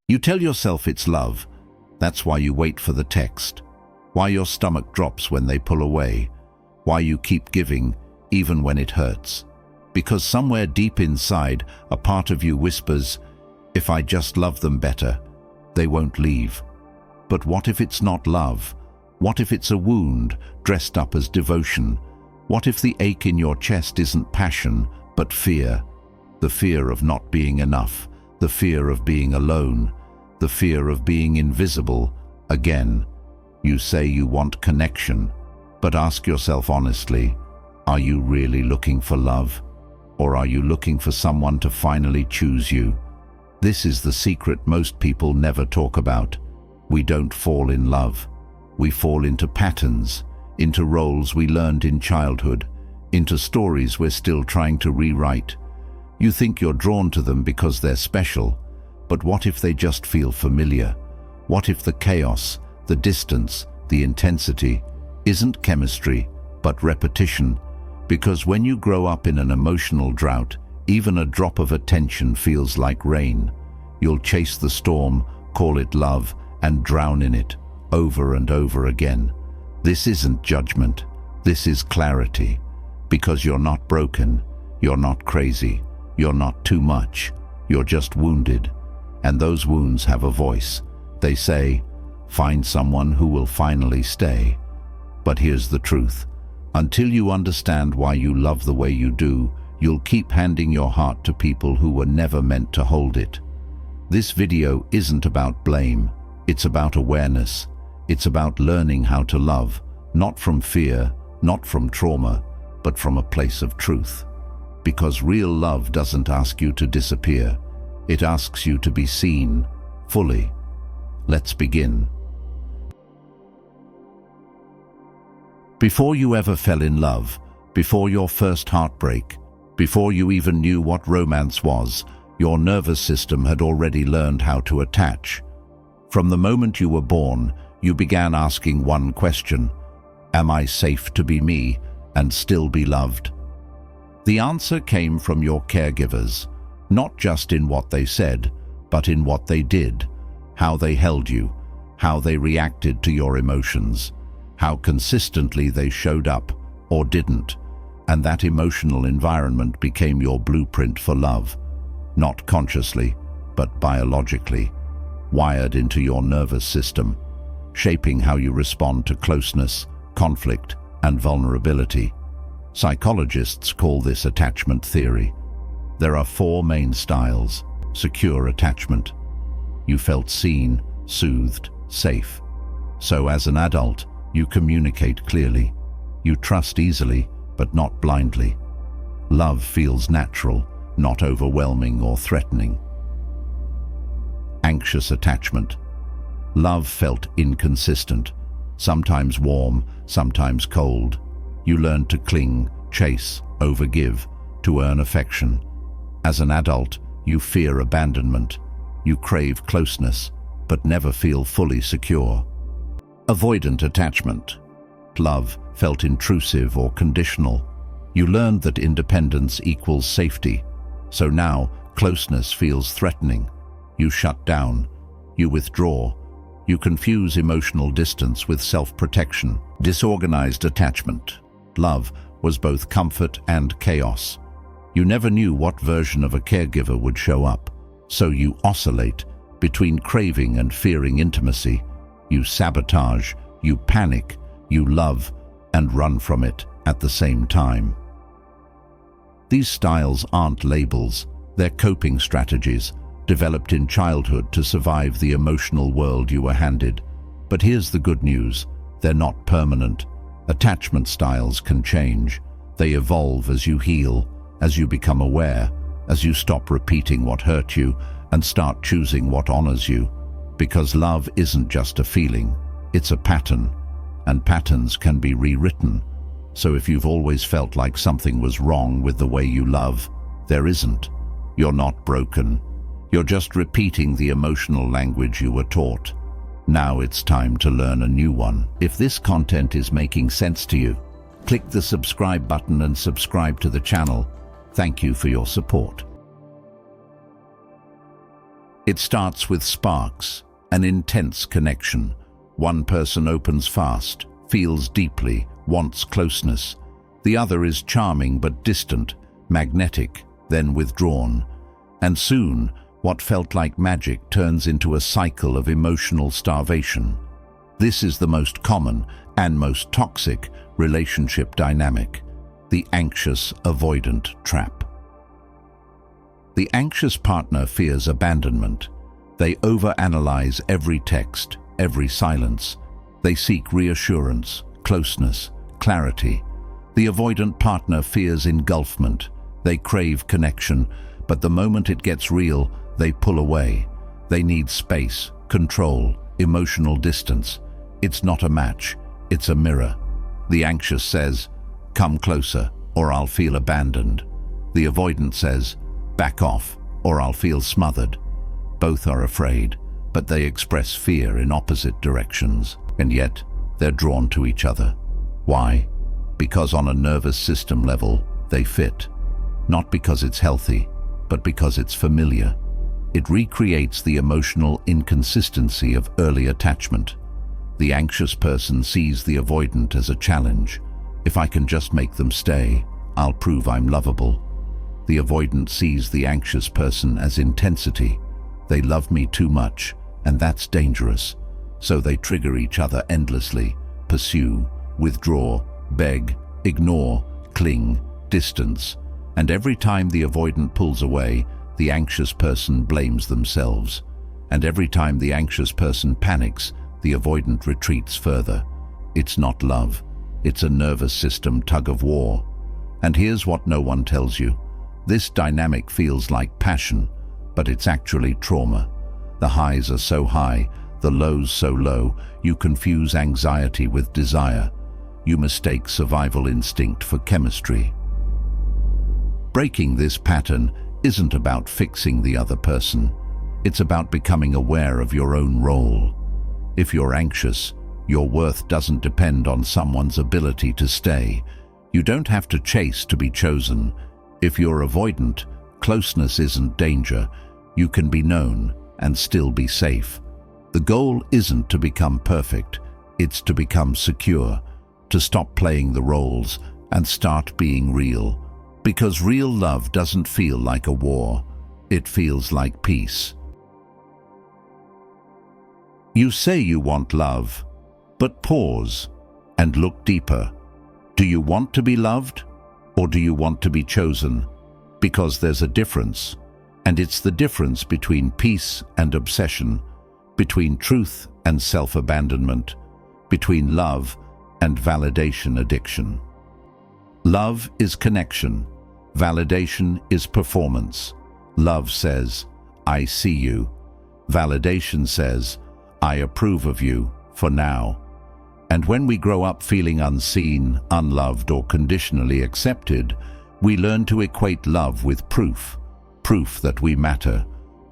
You tell yourself it's love. That's why you wait for the text. Why your stomach drops when they pull away. Why you keep giving, even when it hurts. Because somewhere deep inside, a part of you whispers, if I just love them better, they won't leave. But what if it's not love? What if it's a wound dressed up as devotion? What if the ache in your chest isn't passion, but fear? The fear of not being enough, the fear of being alone, the fear of being invisible. Again, you say you want connection, but ask yourself honestly, are you really looking for love? Or are you looking for someone to finally choose you? This is the secret most people never talk about. We don't fall in love. We fall into patterns, into roles we learned in childhood, into stories we're still trying to rewrite. You think you're drawn to them because they're special, but what if they just feel familiar? What if the chaos, the distance, the intensity isn't chemistry, but repetition? Because when you grow up in an emotional drought, even a drop of attention feels like rain. You'll chase the storm, call it love, and drown in it, over and over again. This isn't judgment, this is clarity. Because you're not broken, you're not crazy, you're not too much, you're just wounded. And those wounds have a voice. They say, find someone who will finally stay. But here's the truth. Until you understand why you love the way you do, you'll keep handing your heart to people who were never meant to hold it. This video isn't about blame. It's about awareness. It's about learning how to love, not from fear, not from trauma, but from a place of truth. Because real love doesn't ask you to disappear. It asks you to be seen, fully. Let's begin. Before you ever fell in love, before your first heartbreak, before you even knew what romance was, your nervous system had already learned how to attach. From the moment you were born, you began asking one question: am I safe to be me and still be loved? The answer came from your caregivers, not just in what they said, but in what they did, how they held you, how they reacted to your emotions, how consistently they showed up or didn't, and that emotional environment became your blueprint for love, not consciously, but biologically, wired into your nervous system, shaping how you respond to closeness, conflict, and vulnerability. Psychologists call this attachment theory. There are 4 main styles. Secure attachment. You felt seen, soothed, safe. So as an adult, you communicate clearly. You trust easily, but not blindly. Love feels natural, not overwhelming or threatening. Anxious attachment. Love felt inconsistent, sometimes warm, sometimes cold. You learned to cling, chase, overgive, to earn affection. As an adult, you fear abandonment. You crave closeness, but never feel fully secure. Avoidant attachment. Love felt intrusive or conditional. You learned that independence equals safety. So now, closeness feels threatening. You shut down. You withdraw. You confuse emotional distance with self-protection. Disorganized attachment. Love was both comfort and chaos. You never knew what version of a caregiver would show up, so you oscillate between craving and fearing intimacy. You sabotage, you panic, you love, and run from it at the same time. These styles aren't labels, they're coping strategies, developed in childhood to survive the emotional world you were handed. But here's the good news, they're not permanent. Attachment styles can change. They evolve as you heal, as you become aware, as you stop repeating what hurt you and start choosing what honors you. Because love isn't just a feeling, it's a pattern, and patterns can be rewritten. So if you've always felt like something was wrong with the way you love, there isn't. You're not broken. You're just repeating the emotional language you were taught. Now it's time to learn a new one. If this content is making sense to you, click the subscribe button and subscribe to the channel. Thank you for your support. It starts with sparks, an intense connection. One person opens fast, feels deeply, wants closeness. The other is charming but distant, magnetic, then withdrawn. And soon, what felt like magic turns into a cycle of emotional starvation. This is the most common and most toxic relationship dynamic, the anxious-avoidant trap. The anxious partner fears abandonment. They overanalyze every text, every silence. They seek reassurance, closeness, clarity. The avoidant partner fears engulfment. They crave connection, but the moment it gets real, they pull away. They need space, control, emotional distance. It's not a match, it's a mirror. The anxious says, "Come closer, or I'll feel abandoned." The avoidant says, "Back off, or I'll feel smothered." Both are afraid, but they express fear in opposite directions, and yet they're drawn to each other. Why? Because on a nervous system level, they fit. Not because it's healthy, but because it's familiar. It recreates the emotional inconsistency of early attachment. The anxious person sees the avoidant as a challenge. If I can just make them stay, I'll prove I'm lovable. The avoidant sees the anxious person as intensity. They love me too much, and that's dangerous. So they trigger each other endlessly, pursue, withdraw, beg, ignore, cling, distance. And every time the avoidant pulls away, the anxious person blames themselves. And every time the anxious person panics, the avoidant retreats further. It's not love. It's a nervous system tug-of-war. And here's what no one tells you. This dynamic feels like passion, but it's actually trauma. The highs are so high, the lows so low, you confuse anxiety with desire. You mistake survival instinct for chemistry. Breaking this pattern isn't about fixing the other person. It's about becoming aware of your own role. If you're anxious, your worth doesn't depend on someone's ability to stay. You don't have to chase to be chosen. If you're avoidant, closeness isn't danger. You can be known and still be safe. The goal isn't to become perfect. It's to become secure, to stop playing the roles and start being real. Because real love doesn't feel like a war. It feels like peace. You say you want love, but pause and look deeper. Do you want to be loved, or do you want to be chosen? Because there's a difference, and it's the difference between peace and obsession, between truth and self-abandonment, between love and validation addiction. Love is connection. Validation is performance. Love says, "I see you." Validation says, "I approve of you for now." And when we grow up feeling unseen, unloved, or conditionally accepted, we learn to equate love with proof. Proof that we matter,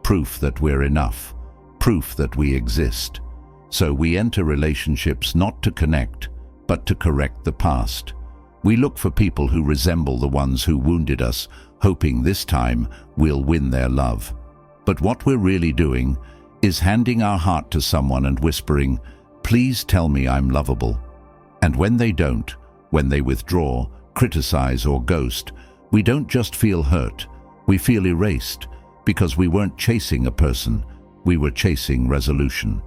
proof that we're enough, proof that we exist. So we enter relationships not to connect, but to correct the past. We look for people who resemble the ones who wounded us, hoping this time we'll win their love. But what we're really doing is handing our heart to someone and whispering, "Please tell me I'm lovable." And when they don't, when they withdraw, criticize, or ghost, we don't just feel hurt, we feel erased, because we weren't chasing a person, we were chasing resolution.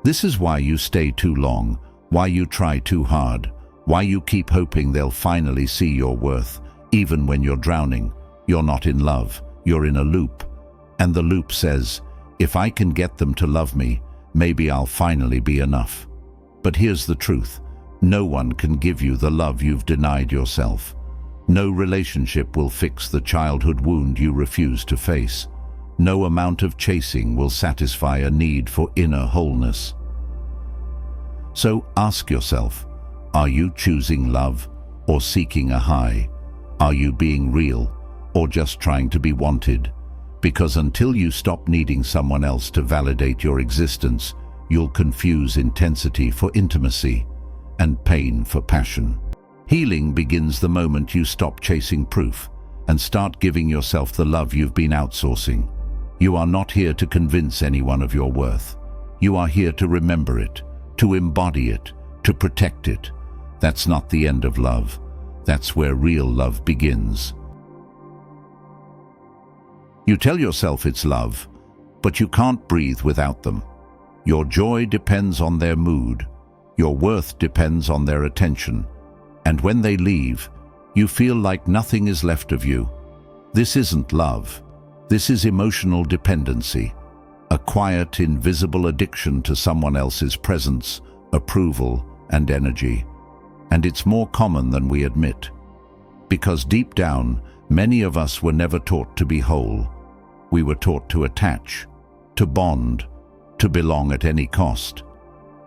This is why you stay too long, why you try too hard, why you keep hoping they'll finally see your worth, even when you're drowning. You're not in love, you're in a loop. And the loop says, if I can get them to love me, maybe I'll finally be enough. But here's the truth. No one can give you the love you've denied yourself. No relationship will fix the childhood wound you refuse to face. No amount of chasing will satisfy a need for inner wholeness. So ask yourself, are you choosing love or seeking a high? Are you being real or just trying to be wanted? Because until you stop needing someone else to validate your existence, you'll confuse intensity for intimacy and pain for passion. Healing begins the moment you stop chasing proof and start giving yourself the love you've been outsourcing. You are not here to convince anyone of your worth. You are here to remember it, to embody it, to protect it. That's not the end of love. That's where real love begins. You tell yourself it's love, but you can't breathe without them. Your joy depends on their mood. Your worth depends on their attention. And when they leave, you feel like nothing is left of you. This isn't love. This is emotional dependency, a quiet, invisible addiction to someone else's presence, approval, and energy. And it's more common than we admit. Because deep down, many of us were never taught to be whole. We were taught to attach, to bond, to belong at any cost.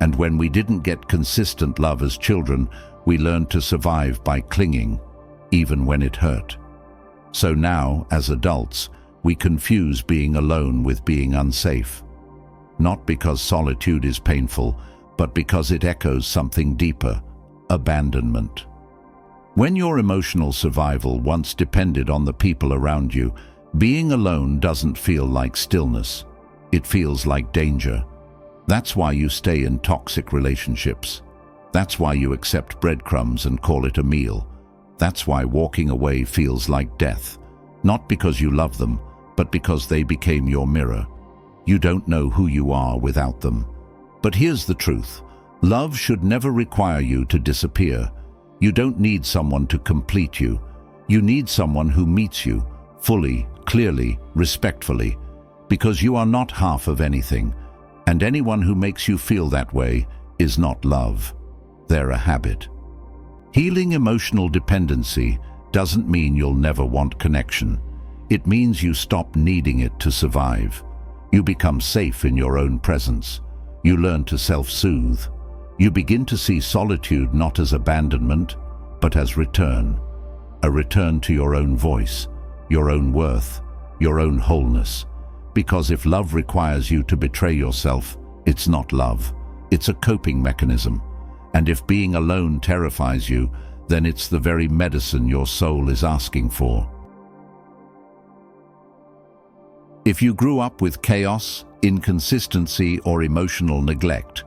And when we didn't get consistent love as children, we learned to survive by clinging, even when it hurt. So now, as adults, we confuse being alone with being unsafe. Not because solitude is painful, but because it echoes something deeper: abandonment. When your emotional survival once depended on the people around you, being alone doesn't feel like stillness. It feels like danger. That's why you stay in toxic relationships. That's why you accept breadcrumbs and call it a meal. That's why walking away feels like death. Not because you love them, but because they became your mirror. You don't know who you are without them. But here's the truth. Love should never require you to disappear. You don't need someone to complete you. You need someone who meets you fully, clearly, respectfully, because you are not half of anything, and anyone who makes you feel that way is not love. They're a habit. Healing emotional dependency doesn't mean you'll never want connection. It means you stop needing it to survive. You become safe in your own presence. You learn to self-soothe. You begin to see solitude not as abandonment, but as return. A return to your own voice, your own worth, your own wholeness. Because if love requires you to betray yourself, it's not love. It's a coping mechanism. And if being alone terrifies you, then it's the very medicine your soul is asking for. If you grew up with chaos, inconsistency, or emotional neglect,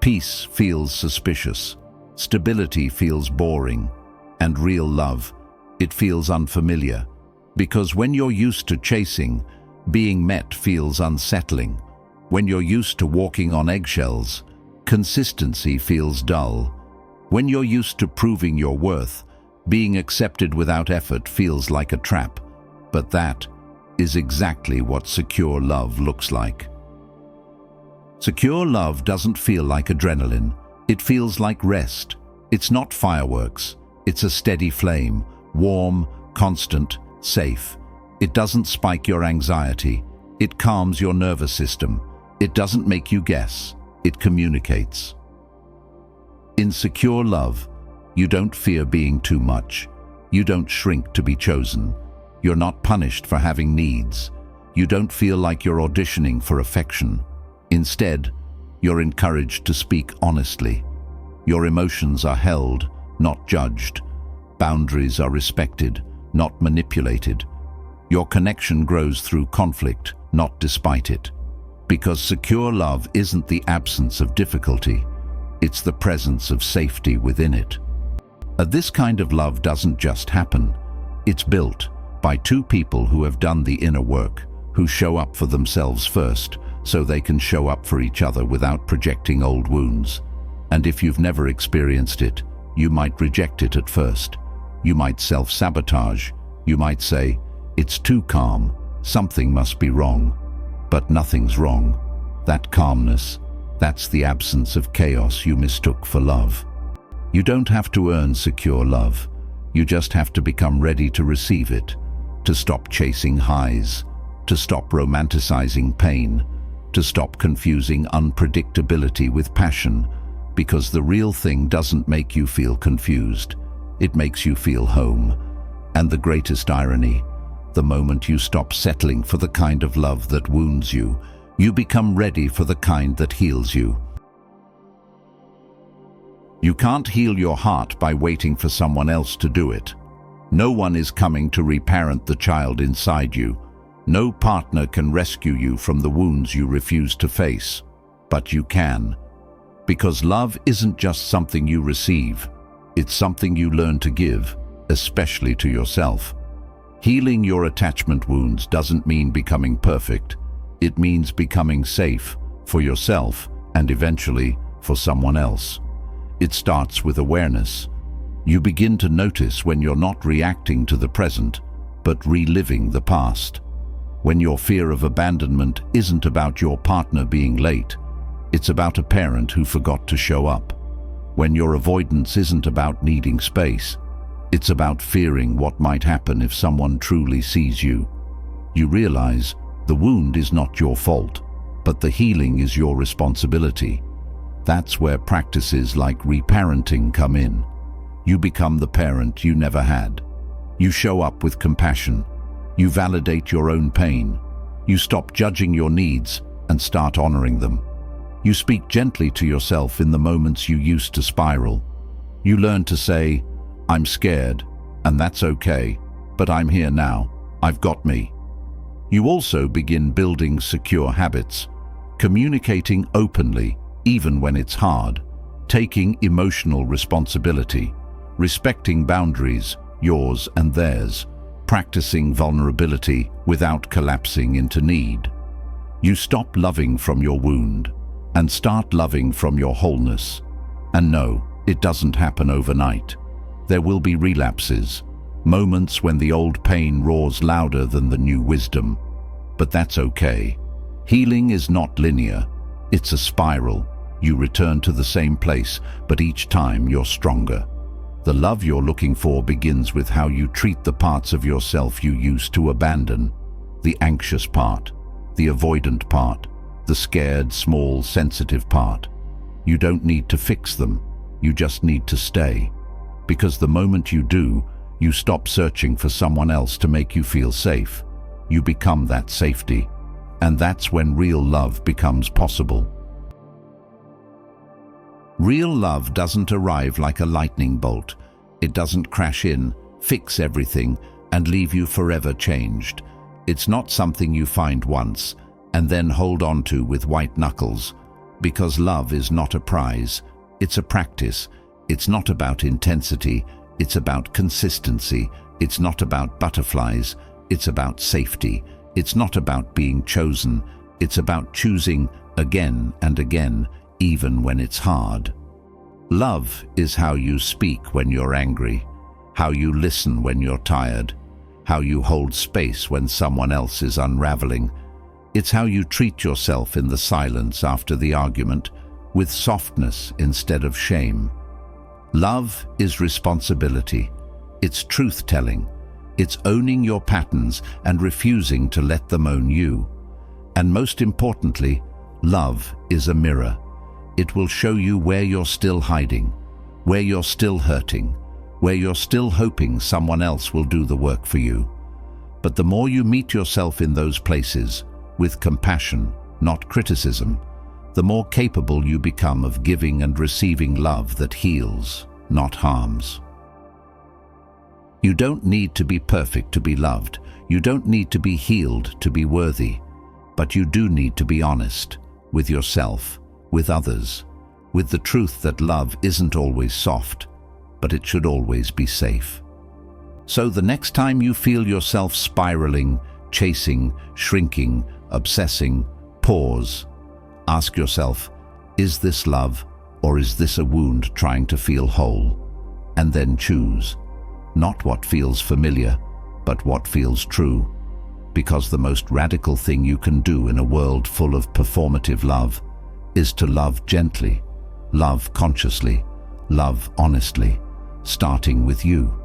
peace feels suspicious, stability feels boring, and real love, it feels unfamiliar. Because when you're used to chasing, being met feels unsettling. When you're used to walking on eggshells, consistency feels dull. When you're used to proving your worth, being accepted without effort feels like a trap. But that is exactly what secure love looks like. Secure love doesn't feel like adrenaline. It feels like rest. It's not fireworks. It's a steady flame, warm, constant, safe. It doesn't spike your anxiety. It calms your nervous system. It doesn't make you guess. It communicates. In secure love, you don't fear being too much. You don't shrink to be chosen. You're not punished for having needs. You don't feel like you're auditioning for affection. Instead, you're encouraged to speak honestly. Your emotions are held, not judged. Boundaries are respected, not manipulated. Your connection grows through conflict, not despite it. Because secure love isn't the absence of difficulty, it's the presence of safety within it. This kind of love doesn't just happen. It's built by two people who have done the inner work, who show up for themselves first, so they can show up for each other without projecting old wounds. And if you've never experienced it, you might reject it at first. You might self-sabotage. You might say, "It's too calm. Something must be wrong." But nothing's wrong. That calmness, that's the absence of chaos you mistook for love. You don't have to earn secure love. You just have to become ready to receive it, to stop chasing highs, to stop romanticizing pain, to stop confusing unpredictability with passion, because the real thing doesn't make you feel confused. It makes you feel home. And the greatest irony, the moment you stop settling for the kind of love that wounds you, you become ready for the kind that heals you. You can't heal your heart by waiting for someone else to do it. No one is coming to reparent the child inside you. No partner can rescue you from the wounds you refuse to face, but you can. Because love isn't just something you receive, it's something you learn to give, especially to yourself. Healing your attachment wounds doesn't mean becoming perfect. It means becoming safe for yourself and eventually for someone else. It starts with awareness. You begin to notice when you're not reacting to the present, but reliving the past. When your fear of abandonment isn't about your partner being late, it's about a parent who forgot to show up. When your avoidance isn't about needing space, it's about fearing what might happen if someone truly sees you. You realize the wound is not your fault, but the healing is your responsibility. That's where practices like reparenting come in. You become the parent you never had. You show up with compassion. You validate your own pain. You stop judging your needs and start honoring them. You speak gently to yourself in the moments you used to spiral. You learn to say, "I'm scared, and that's okay, but I'm here now. I've got me." You also begin building secure habits, communicating openly, even when it's hard, taking emotional responsibility, respecting boundaries, yours and theirs, practicing vulnerability without collapsing into need. You stop loving from your wound and start loving from your wholeness. And no, it doesn't happen overnight. There will be relapses, moments when the old pain roars louder than the new wisdom. But that's okay. Healing is not linear. It's a spiral. You return to the same place, but each time you're stronger. The love you're looking for begins with how you treat the parts of yourself you used to abandon. The anxious part, the avoidant part, the scared, small, sensitive part. You don't need to fix them. You just need to stay. Because the moment you do, you stop searching for someone else to make you feel safe. You become that safety. And that's when real love becomes possible. Real love doesn't arrive like a lightning bolt. It doesn't crash in, fix everything, and leave you forever changed. It's not something you find once and then hold on to with white knuckles. Because love is not a prize, it's a practice. It's not about intensity, it's about consistency. It's not about butterflies, it's about safety. It's not about being chosen, it's about choosing again and again, even when it's hard. Love is how you speak when you're angry, how you listen when you're tired, how you hold space when someone else is unraveling. It's how you treat yourself in the silence after the argument, with softness instead of shame. Love is responsibility. It's truth-telling. It's owning your patterns and refusing to let them own you. And most importantly, love is a mirror. It will show you where you're still hiding, where you're still hurting, where you're still hoping someone else will do the work for you. But the more you meet yourself in those places, with compassion, not criticism, the more capable you become of giving and receiving love that heals, not harms. You don't need to be perfect to be loved. You don't need to be healed to be worthy. But you do need to be honest with yourself, with others, with the truth that love isn't always soft, but it should always be safe. So the next time you feel yourself spiraling, chasing, shrinking, obsessing, pause. Ask yourself, is this love or is this a wound trying to feel whole? And then choose. Not what feels familiar, but what feels true. Because the most radical thing you can do in a world full of performative love is to love gently, love consciously, love honestly, starting with you.